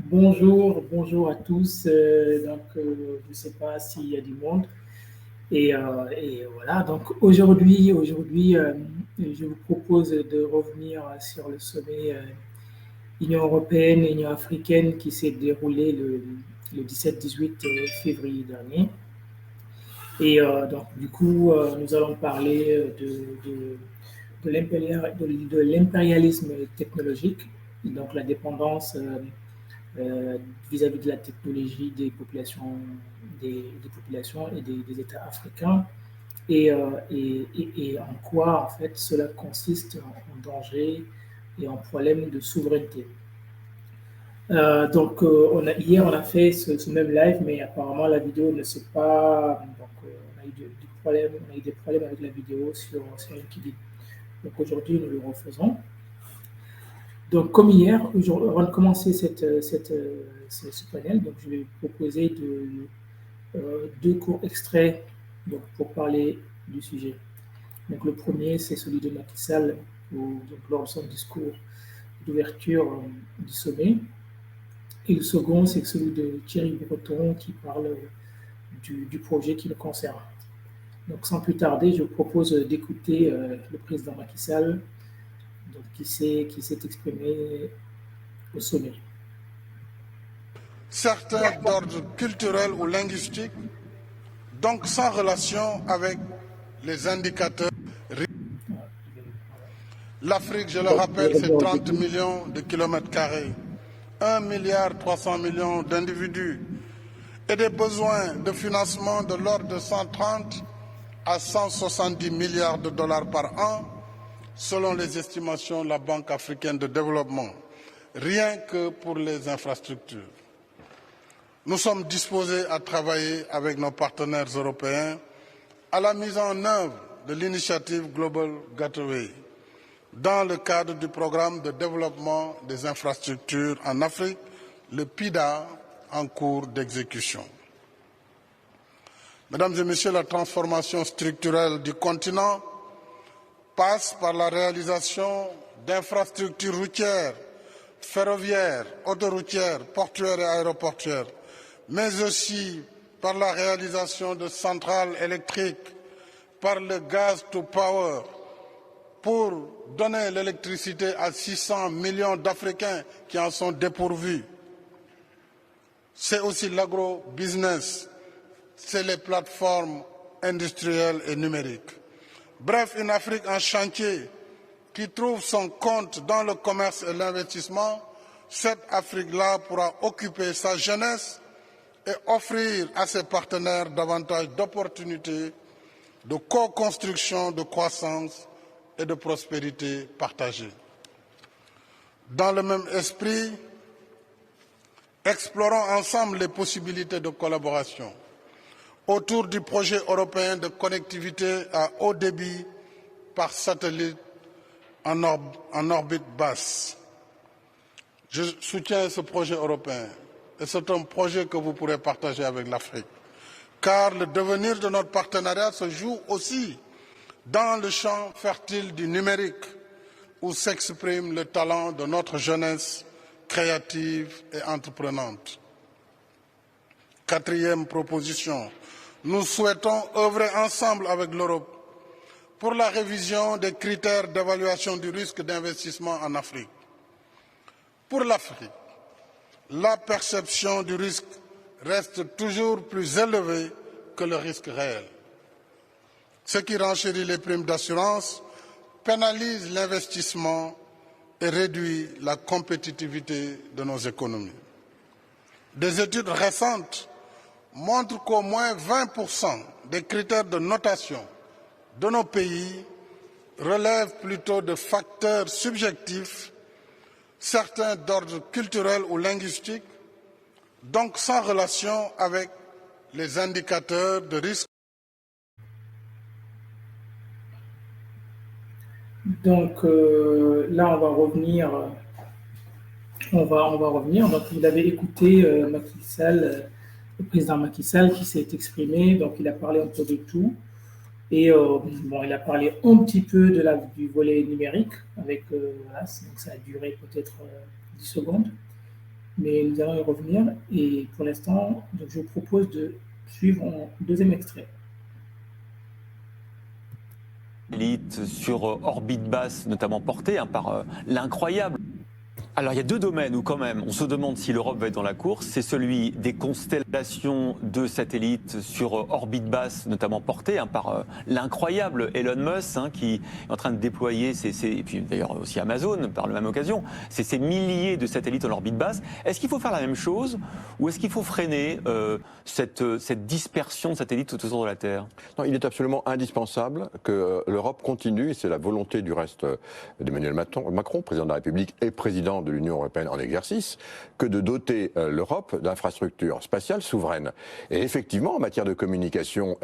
Bonjour à tous. Je ne sais pas s'il y a du monde. Et voilà. Donc aujourd'hui, je vous propose de revenir sur le sommet Union européenne, Union africaine qui s'est déroulé le 17-18 février dernier. Nous allons parler de l'impérialisme technologique, donc la dépendance vis-à-vis de la technologie des populations et des États africains et en quoi en fait cela consiste en danger et en problème de souveraineté. Hier on a fait ce même live, mais apparemment la vidéo ne s'est pas. On a eu on a eu des problèmes avec la vidéo sur LinkedIn. Donc aujourd'hui nous le refaisons. Donc, comme hier, avant de commencer ce panel, donc, je vais vous proposer deux courts extraits donc, pour parler du sujet. Donc, le premier, c'est celui de Macky Sall lors de son discours d'ouverture du sommet. Et le second, c'est celui de Thierry Breton qui parle du projet qui le concerne. Donc, sans plus tarder, je vous propose d'écouter le président Macky Sall donc, qui s'est exprimé au sommet. Certains d'ordre culturel ou linguistique, donc sans relation avec les indicateurs. L'Afrique, je le rappelle, c'est 30 millions de kilomètres carrés, 1,3 milliard d'individus et des besoins de financement de l'ordre de 130 à 170 milliards de dollars par an, selon les estimations de la Banque africaine de développement, rien que pour les infrastructures. Nous sommes disposés à travailler avec nos partenaires européens à la mise en œuvre de l'initiative Global Gateway dans le cadre du programme de développement des infrastructures en Afrique, le PIDA, en cours d'exécution. Mesdames et Messieurs, la transformation structurelle du continent passe par la réalisation d'infrastructures routières, ferroviaires, autoroutières, portuaires et aéroportuaires, mais aussi par la réalisation de centrales électriques, par le gaz to power, pour donner l'électricité à 600 millions d'Africains qui en sont dépourvus. C'est aussi l'agro-business, c'est les plateformes industrielles et numériques. Bref, une Afrique en chantier qui trouve son compte dans le commerce et l'investissement, cette Afrique-là pourra occuper sa jeunesse et offrir à ses partenaires davantage d'opportunités de co-construction, de croissance et de prospérité partagée. Dans le même esprit, explorons ensemble les possibilités de collaboration autour du projet européen de connectivité à haut débit par satellite en orbite basse. Je soutiens ce projet européen et c'est un projet que vous pourrez partager avec l'Afrique, car le devenir de notre partenariat se joue aussi dans le champ fertile du numérique, où s'exprime le talent de notre jeunesse créative et entreprenante. Quatrième proposition, nous souhaitons œuvrer ensemble avec l'Europe pour la révision des critères d'évaluation du risque d'investissement en Afrique. Pour l'Afrique, la perception du risque reste toujours plus élevée que le risque réel. Ce qui renchérit les primes d'assurance, pénalise l'investissement et réduit la compétitivité de nos économies. Des études récentes montrent qu'au moins 20% des critères de notation de nos pays relèvent plutôt de facteurs subjectifs, certains d'ordre culturel ou linguistique, donc sans relation avec les indicateurs de risque. Donc là, on va revenir. Donc, vous avez écouté Macky Sall, le président Macky Sall qui s'est exprimé. Donc, il a parlé un peu de tout. Et il a parlé un petit peu du volet numérique. Donc, ça a duré peut-être 10 secondes. mais nous allons y revenir. Et pour l'instant, donc, je vous propose de suivre en deuxième extrait. Satellite sur orbite basse, notamment portée par l'incroyable. Alors il y a deux domaines où quand même on se demande si l'Europe va être dans la course. C'est celui des constellations de satellites sur orbite basse, notamment portées par l'incroyable Elon Musk, qui est en train de déployer, et puis d'ailleurs aussi Amazon par la même occasion, ces milliers de satellites en orbite basse. Est-ce qu'il faut faire la même chose ou est-ce qu'il faut freiner cette dispersion de satellites tout autour de la Terre? Non, il est absolument indispensable que l'Europe continue, et c'est la volonté du reste d'Emmanuel Macron, président de la République et président de l'Union européenne en exercice, que de doter l'Europe d'infrastructures spatiales souveraines. Et effectivement, en matière de communication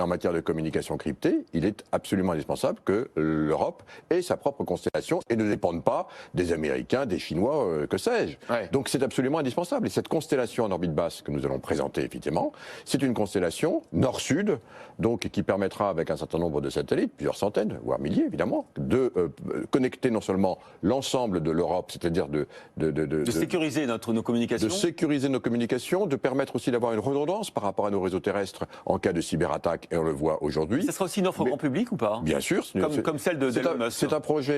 cryptée, il est absolument indispensable que l'Europe ait sa propre constellation et ne dépende pas des Américains, des Chinois, que sais-je. Ouais. Donc c'est absolument indispensable. Et cette constellation en orbite basse que nous allons présenter, effectivement, c'est une constellation nord-sud, donc qui permettra, avec un certain nombre de satellites, plusieurs centaines, voire milliers évidemment, de connecter non seulement l'ensemble de l'Europe, c'est-à-dire de sécuriser nos communications. De sécuriser nos communications, de permettre aussi d'avoir une redondance par rapport à nos réseaux terrestres en cas de cyberattaque, et on le voit aujourd'hui. Ça sera aussi une offre grand public ou pas? Bien sûr. Comme celle d'Elon Musk.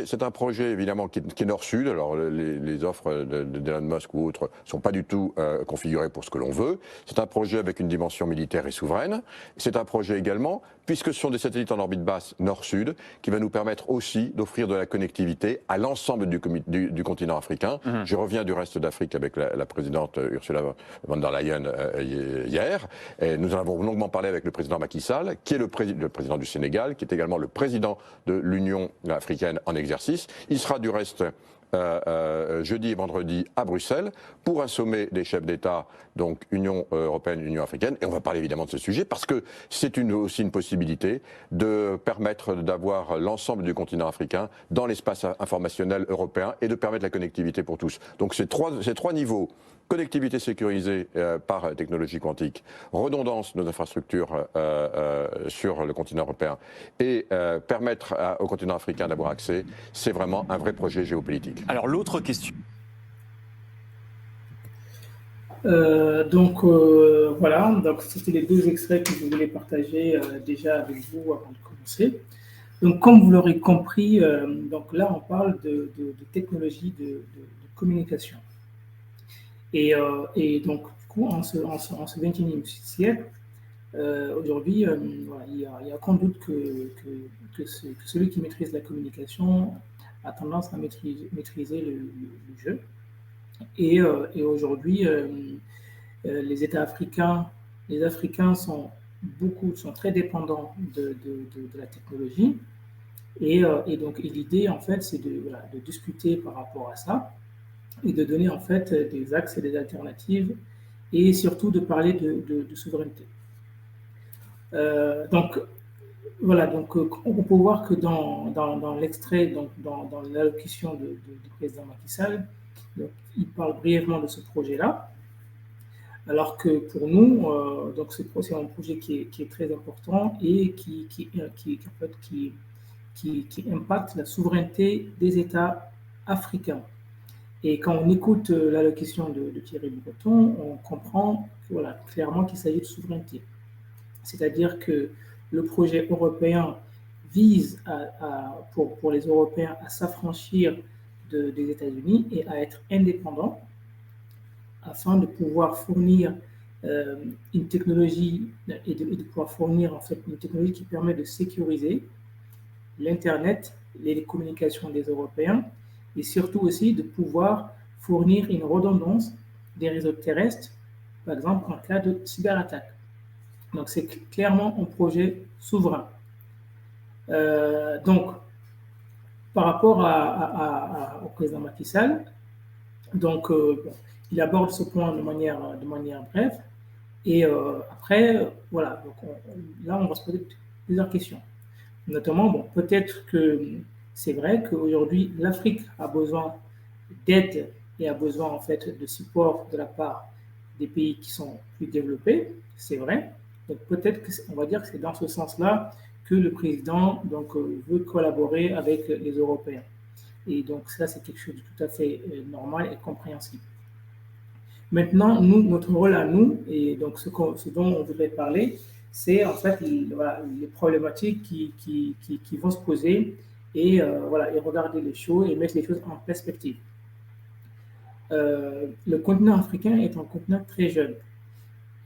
C'est un projet évidemment qui est nord-sud. Alors les offres d'Elon Musk ou autres ne sont pas du tout configurées pour ce que l'on veut. C'est un projet avec une dimension militaire et souveraine. C'est un projet également, puisque ce sont des satellites en orbite basse nord-sud, qui va nous permettre aussi d'offrir de la connectivité à l'ensemble du continent africain. Je reviens du reste d'Afrique avec la présidente Ursula von der Leyen hier. Et nous en avons longuement parlé avec le président Macky Sall, qui est le président du Sénégal, qui est également le président de l'Union africaine en exercice. Il sera du reste jeudi et vendredi à Bruxelles pour un sommet des chefs d'État, donc Union européenne, Union africaine. Et on va parler évidemment de ce sujet parce que c'est aussi une possibilité de permettre d'avoir l'ensemble du continent africain dans l'espace informationnel européen et de permettre la connectivité pour tous. Donc ces trois niveaux: connectivité sécurisée par technologie quantique, redondance de nos infrastructures sur le continent européen et permettre au continent africain d'avoir accès, c'est vraiment un vrai projet géopolitique. Alors l'autre question. Voilà, donc c'était les deux extraits que je voulais partager déjà avec vous avant de commencer. Donc comme vous l'aurez compris, donc là on parle de technologie de communication. Et donc du coup en ce 21e siècle, aujourd'hui, voilà, il y a aucun doute que celui qui maîtrise la communication a tendance à maîtriser le jeu. Et aujourd'hui, les États africains, les Africains sont très dépendants de la technologie. Et donc l'idée, en fait, c'est de discuter par rapport à ça et de donner, en fait, des axes et des alternatives et surtout de parler de souveraineté. Donc, voilà, donc on peut voir que dans l'extrait, donc dans l'allocution du président Macky Sall, donc, il parle brièvement de ce projet-là, alors que pour nous, donc c'est un projet qui est très important et qui impacte la souveraineté des États africains. Et quand on écoute l'allocution de Thierry Breton, on comprend voilà, clairement qu'il s'agit de souveraineté. C'est-à-dire que le projet européen vise pour les Européens à s'affranchir des États-Unis et à être indépendants afin de pouvoir fournir une technologie et de pouvoir fournir en fait une technologie qui permet de sécuriser l'Internet, les communications des Européens et surtout aussi de pouvoir fournir une redondance des réseaux terrestres, par exemple en cas de cyberattaque. Donc c'est clairement un projet souverain. Donc, par rapport au président Macky Sall, donc, il aborde ce point de manière brève. Et après, voilà, donc là, on va se poser plusieurs questions. Notamment, bon, peut-être que c'est vrai qu'aujourd'hui, l'Afrique a besoin d'aide et a besoin, en fait, de support de la part des pays qui sont plus développés, c'est vrai. Donc, peut-être qu'on va dire que c'est dans ce sens-là que le président donc, veut collaborer avec les Européens. Et donc ça, c'est quelque chose de tout à fait normal et compréhensible. Maintenant, nous, notre rôle à nous, et donc ce dont on voudrait parler, c'est en fait voilà, les problématiques qui vont se poser et, voilà, et regarder les choses et mettre les choses en perspective. Le continent africain est un continent très jeune.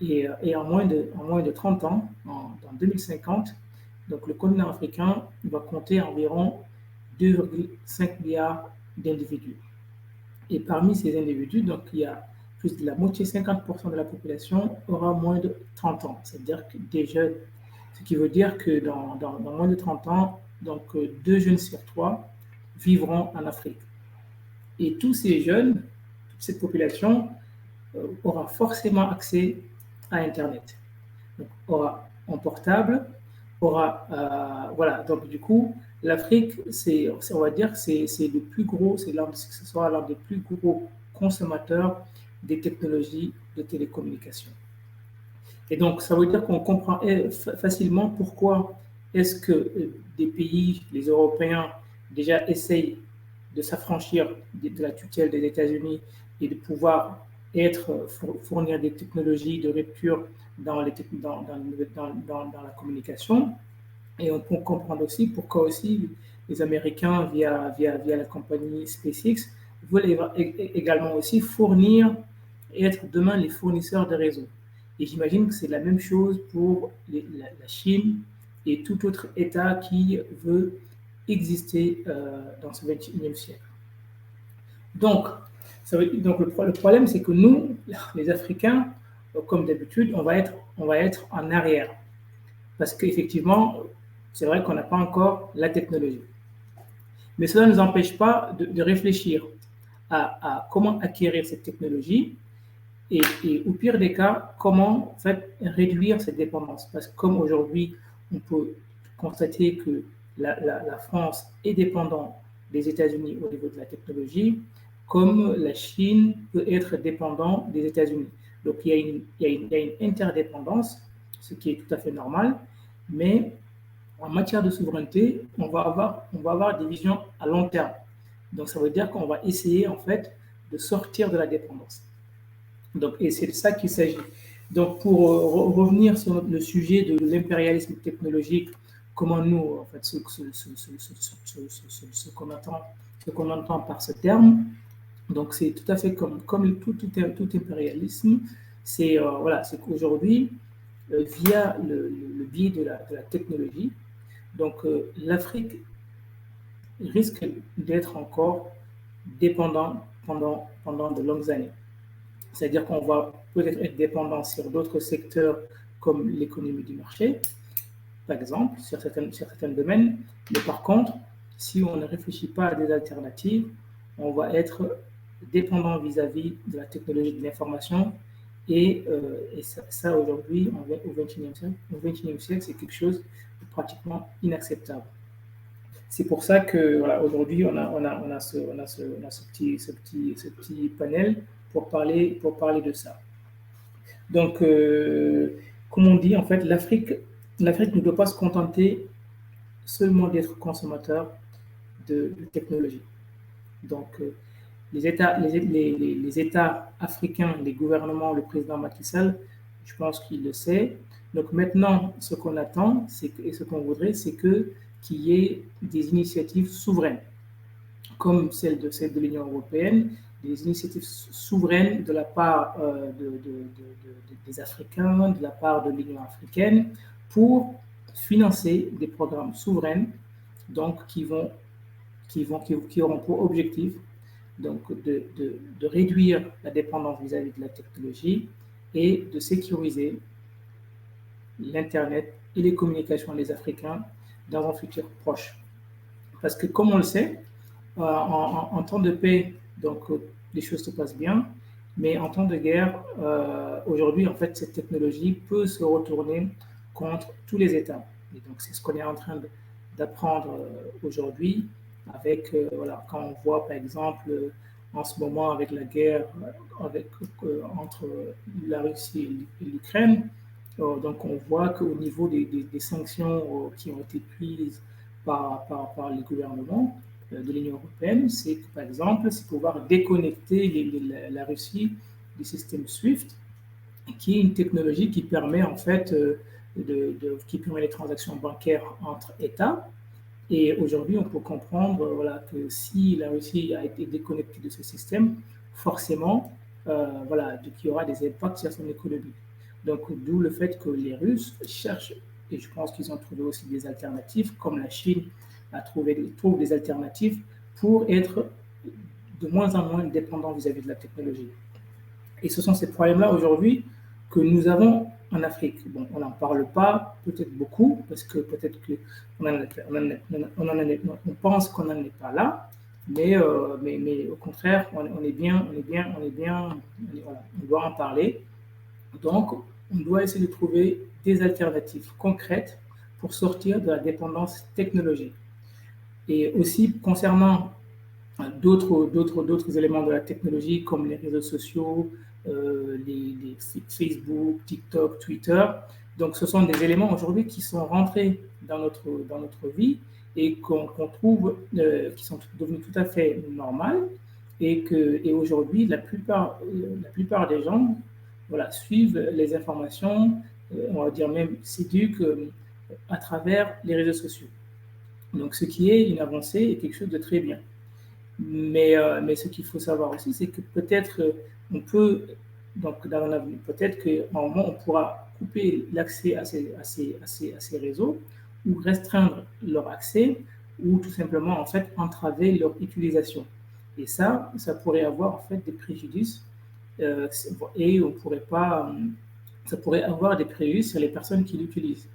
Et en moins de 30 ans, en 2050, donc le continent africain va compter environ 2,5 milliards d'individus. Et parmi ces individus, donc il y a plus de la moitié, 50% de la population aura moins de 30 ans, c'est-à-dire que des jeunes. Ce qui veut dire que dans moins de 30 ans, donc 2 jeunes sur 3 vivront en Afrique. Et tous ces jeunes, toute cette population aura forcément accès à Internet. Donc, aura en portable, aura, voilà, donc du coup, l'Afrique, on va dire, c'est le plus gros, ce sera l'un des plus gros consommateurs des technologies de télécommunication. Et donc, ça veut dire qu'on comprend facilement pourquoi est-ce que des pays, les Européens, déjà essayent de s'affranchir de la tutelle des États-Unis et de pouvoir fournir des technologies de rupture dans la communication. Et on peut comprendre aussi pourquoi aussi les Américains, via la compagnie SpaceX, veulent également aussi fournir et être demain les fournisseurs de réseaux. Et j'imagine que c'est la même chose pour la Chine et tout autre État qui veut exister dans ce 21e siècle. Donc, le problème, c'est que nous, les Africains, comme d'habitude, on va être en arrière. Parce qu'effectivement, c'est vrai qu'on n'a pas encore la technologie. Mais cela ne nous empêche pas de réfléchir à comment acquérir cette technologie et au pire des cas, comment en fait, réduire cette dépendance. Parce que comme aujourd'hui, on peut constater que la France est dépendante des États-Unis au niveau de la technologie, comme la Chine peut être dépendante des États-Unis. Donc il y a une interdépendance, ce qui est tout à fait normal, mais en matière de souveraineté, on va avoir des visions à long terme. Donc ça veut dire qu'on va essayer en fait de sortir de la dépendance. Donc, et c'est de ça qu'il s'agit. Donc pour revenir sur le sujet de l'impérialisme technologique, comment nous, en fait, ce qu'on entend par ce terme, donc c'est tout à fait comme tout impérialisme, c'est voilà, c'est qu'aujourd'hui, via le biais de la technologie, donc l'Afrique risque d'être encore dépendant pendant de longues années. C'est-à-dire qu'on va peut-être être dépendant sur d'autres secteurs comme l'économie du marché, par exemple, sur certains domaines, mais par contre, si on ne réfléchit pas à des alternatives, on va être dépendant vis-à-vis de la technologie de l'information et ça aujourd'hui, au XXIe siècle, c'est quelque chose de pratiquement inacceptable. C'est pour ça que voilà, aujourd'hui, on a ce petit panel pour parler de ça. Donc, comme on dit, en fait, l'Afrique ne doit pas se contenter seulement d'être consommateur de technologie. Donc, les États africains, les gouvernements, le président Macky Sall, je pense qu'il le sait. Donc maintenant, ce qu'on attend et ce qu'on voudrait, c'est qu'il y ait des initiatives souveraines, comme celle de l'Union européenne, des initiatives souveraines de la part des Africains, de la part de l'Union africaine, pour financer des programmes souverains, donc qui auront pour objectif donc de réduire la dépendance vis-à-vis de la technologie et de sécuriser l'Internet et les communications des Africains dans un futur proche. Parce que comme on le sait, en temps de paix, donc les choses se passent bien, mais en temps de guerre, aujourd'hui, en fait, cette technologie peut se retourner contre tous les États. Et donc, c'est ce qu'on est en train d'apprendre aujourd'hui, avec, voilà, quand on voit, par exemple, en ce moment, avec la guerre entre la Russie et l'Ukraine, donc on voit qu'au niveau des sanctions qui ont été prises par les gouvernements de l'Union européenne, c'est que, par exemple, c'est pouvoir déconnecter la Russie du système SWIFT, qui est une technologie qui permet en fait qui permet les transactions bancaires entre États. Et aujourd'hui, on peut comprendre voilà, que si la Russie a été déconnectée de ce système, forcément, voilà, il y aura des impacts sur son économie. Donc, d'où le fait que les Russes cherchent, et je pense qu'ils ont trouvé aussi des alternatives, comme la Chine trouve des alternatives pour être de moins en moins dépendants vis-à-vis de la technologie. Et ce sont ces problèmes-là aujourd'hui que nous avons en Afrique. Bon, on n'en parle pas peut-être beaucoup, parce que peut-être on pense qu'on n'en est pas là, mais au contraire, on doit en parler. Donc, on doit essayer de trouver des alternatives concrètes pour sortir de la dépendance technologique. Et aussi, concernant d'autres éléments de la technologie, comme les réseaux sociaux, les Facebook, TikTok, Twitter. Donc, ce sont des éléments aujourd'hui qui sont rentrés dans notre vie et qu'on trouve, qui sont devenus tout à fait normales. Et aujourd'hui, la plupart des gens voilà, suivent les informations, on va dire même s'éduquent à travers les réseaux sociaux. Donc, ce qui est une avancée et quelque chose de très bien. Mais ce qu'il faut savoir aussi, c'est que peut-être on peut, donc dans l'avenir, peut-être qu'à un moment, on pourra couper l'accès à ces réseaux ou restreindre leur accès ou tout simplement, en fait, entraver leur utilisation. Et ça pourrait avoir, en fait, des préjudices et on pourrait pas, ça pourrait avoir des préjudices sur les personnes qui l'utilisent.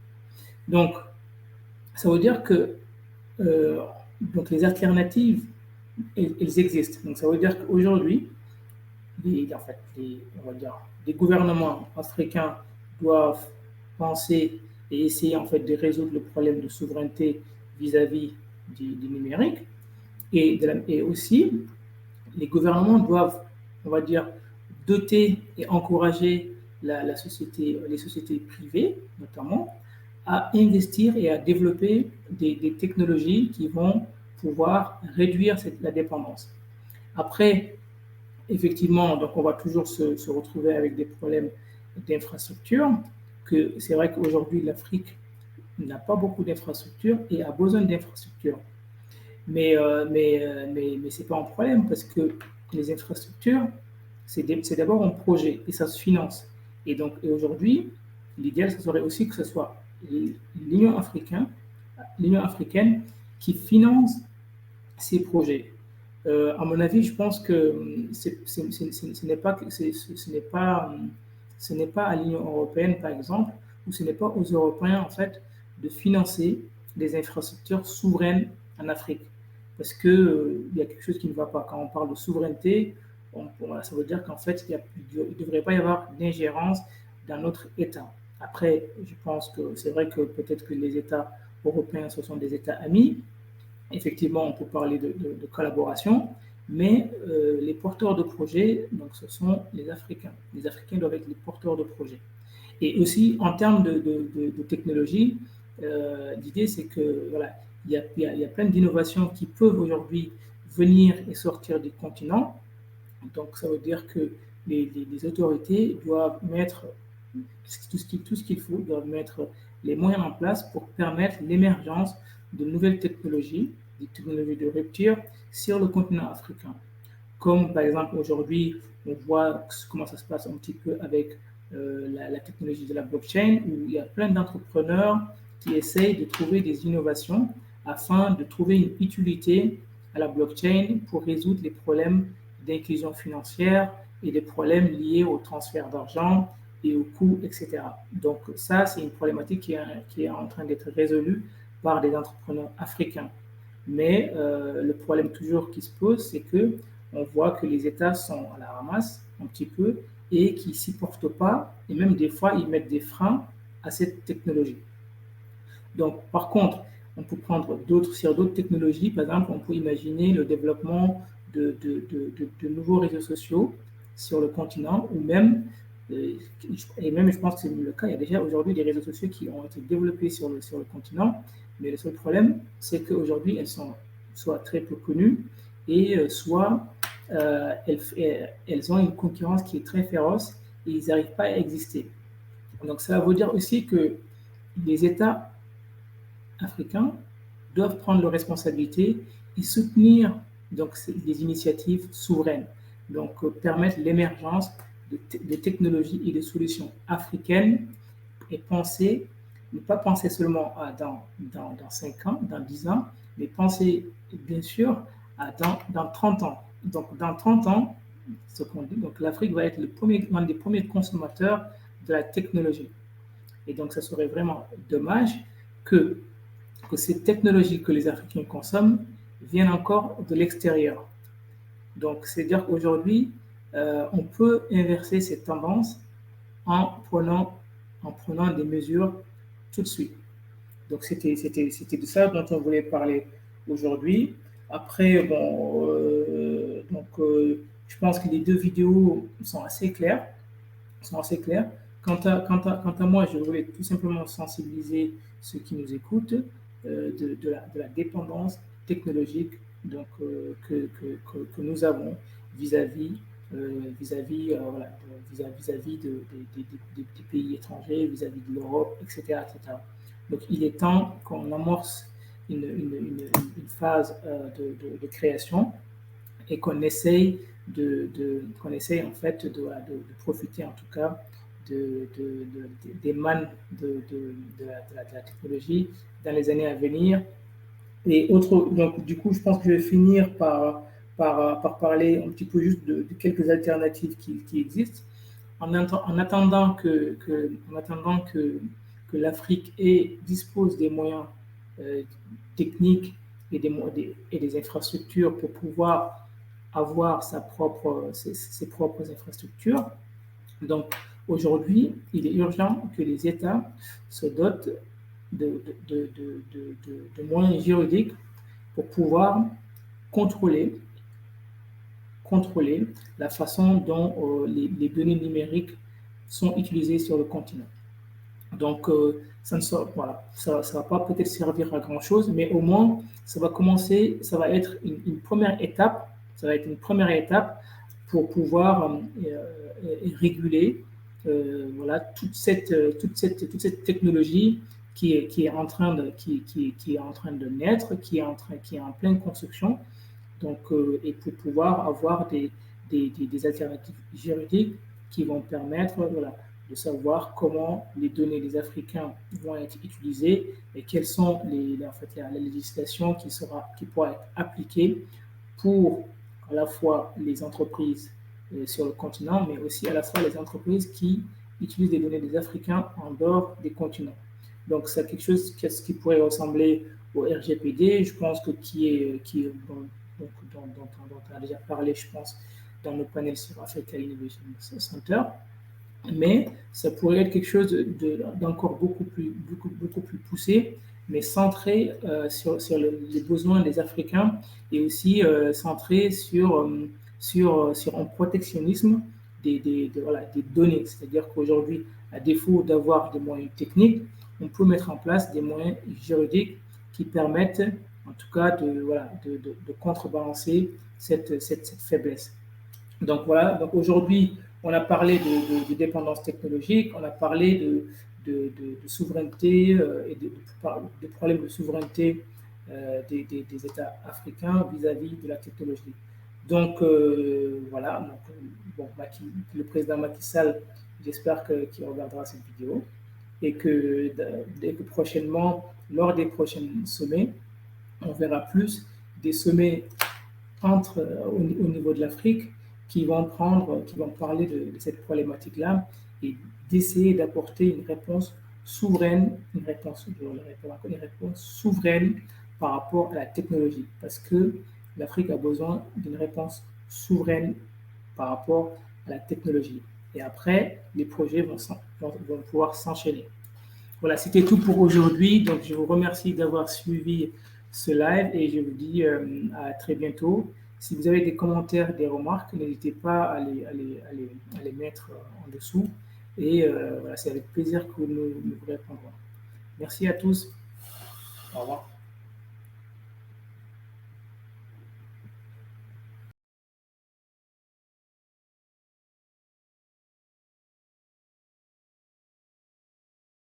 Donc, ça veut dire que donc les alternatives elles existent. Donc ça veut dire qu'aujourd'hui, on va dire, les gouvernements africains doivent penser et essayer en fait de résoudre le problème de souveraineté vis-à-vis du numérique. Et aussi, les gouvernements doivent, on va dire, doter et encourager les sociétés privées, notamment, à investir et à développer des technologies qui vont pouvoir réduire la dépendance. Après, effectivement, donc on va toujours se retrouver avec des problèmes d'infrastructure, que c'est vrai qu'aujourd'hui, l'Afrique n'a pas beaucoup d'infrastructures et a besoin d'infrastructures. Mais ce n'est pas un problème parce que les infrastructures, c'est d'abord un projet et ça se finance. Et aujourd'hui, l'idéal, ce serait aussi que ce soit l'Union africaine qui finance ces projets. À mon avis, je pense que ce n'est pas à l'Union européenne, par exemple, ou ce n'est pas aux Européens, en fait, de financer des infrastructures souveraines en Afrique. Parce qu'il y a quelque chose qui ne va pas. Quand on parle de souveraineté, ça veut dire qu'en fait, il ne devrait pas y avoir d'ingérence dans notre État. Après, je pense que c'est vrai que peut-être que les États européens, ce sont des États amis. Effectivement, on peut parler de collaboration, mais les porteurs de projets, donc ce sont les Africains. Les Africains doivent être les porteurs de projets. Et aussi, en termes de technologie, l'idée, c'est que voilà, il y a plein d'innovations qui peuvent aujourd'hui venir et sortir du continent. Donc, ça veut dire que les autorités doivent mettre tout ce qu'il faut, doivent mettre les moyens en place pour permettre l'émergence de nouvelles technologies, des technologies de rupture sur le continent africain. Comme par exemple aujourd'hui, on voit comment ça se passe un petit peu avec la technologie de la blockchain, où il y a plein d'entrepreneurs qui essayent de trouver des innovations afin de trouver une utilité à la blockchain pour résoudre les problèmes d'inclusion financière et des problèmes liés au transfert d'argent et aux coûts, etc. Donc ça, c'est une problématique qui est en train d'être résolue par des entrepreneurs africains. Mais le problème toujours qui se pose, c'est que on voit que les États sont à la ramasse un petit peu et qui ne s'y portent pas, et même des fois, ils mettent des freins à cette technologie. Donc, par contre, on peut prendre sur d'autres technologies, par exemple, on peut imaginer le développement de nouveaux réseaux sociaux sur le continent, ou même, et même je pense que c'est le cas, il y a déjà aujourd'hui des réseaux sociaux qui ont été développés sur le continent, mais le seul problème, c'est qu'aujourd'hui, elles sont soit très peu connues, et soit elles ont une concurrence qui est très féroce et ils n'arrivent pas à exister. Donc ça veut dire aussi que les États africains doivent prendre leurs responsabilités et soutenir donc, des initiatives souveraines, donc permettre l'émergence de technologies et de solutions africaines et penser, ne pas penser seulement à dans 5 ans, dans 10 ans, mais penser bien sûr à dans 30 ans. Donc dans 30 ans, ce qu'on dit, donc l'Afrique va être l'un des premiers consommateurs de la technologie. Et donc ça serait vraiment dommage que ces technologies que les Africains consomment viennent encore de l'extérieur. Donc, c'est-à-dire qu'aujourd'hui, on peut inverser cette tendance en prenant des mesures tout de suite. Donc, c'était de ça dont on voulait parler aujourd'hui. Après, bon, je pense que les 2 vidéos sont assez claires. Quant à moi, je voulais tout simplement sensibiliser ceux qui nous écoutent de la dépendance technologique donc, que nous avons vis-à-vis voilà, vis-à-vis des pays étrangers, vis-à-vis de l'Europe, etc., etc. Donc il est temps qu'on amorce une phase de création et qu'on essaye en fait de profiter en tout cas des mannes de la technologie dans les années à venir. Et donc du coup, je pense que je vais finir par parler un petit peu juste de quelques alternatives qui existent. En attendant que l'Afrique dispose des moyens techniques et des infrastructures pour pouvoir avoir ses propres infrastructures. Donc aujourd'hui, il est urgent que les États se dotent de moyens juridiques pour pouvoir contrôler la façon dont les données numériques sont utilisées sur le continent. Donc, ça va pas peut-être servir à grand chose, mais au moins, ça va être une première étape. Ça va être une première étape pour pouvoir réguler voilà, toute cette technologie qui est en train de naître, qui est en pleine construction. Donc, et pour pouvoir avoir des alternatives juridiques qui vont permettre voilà, de savoir comment les données des Africains vont être utilisées et quelles sont la législation qui pourra être appliquée pour à la fois les entreprises sur le continent, mais aussi à la fois les entreprises qui utilisent les données des Africains en dehors des continents. Donc, c'est quelque chose qui pourrait ressembler au RGPD, je pense que dont on a déjà parlé, je pense, dans le panel sur Africa Innovation Center. Mais ça pourrait être quelque chose d'encore beaucoup plus poussé, mais centré sur les besoins des Africains et aussi centré sur un protectionnisme des données. C'est-à-dire qu'aujourd'hui, à défaut d'avoir des moyens techniques, on peut mettre en place des moyens juridiques qui permettent en tout cas de contrebalancer cette faiblesse. Donc voilà, donc aujourd'hui, on a parlé de dépendance technologique, on a parlé de souveraineté et de problèmes de souveraineté des États africains vis-à-vis de la technologie. Donc voilà, donc, le président Macky Sall, j'espère qu'il regardera cette vidéo et que prochainement, lors des prochains sommets, on verra plus des sommets au niveau de l'Afrique qui vont parler de cette problématique-là et d'essayer d'apporter une réponse souveraine, souveraine par rapport à la technologie, parce que l'Afrique a besoin d'une réponse souveraine par rapport à la technologie. Et après, les projets vont pouvoir s'enchaîner. Voilà, c'était tout pour aujourd'hui. Donc, je vous remercie d'avoir suivi ce live et je vous dis à très bientôt. Si vous avez des commentaires, des remarques, n'hésitez pas à les mettre en dessous. Et voilà, c'est avec plaisir que nous vous répondrons. Merci à tous. Au revoir.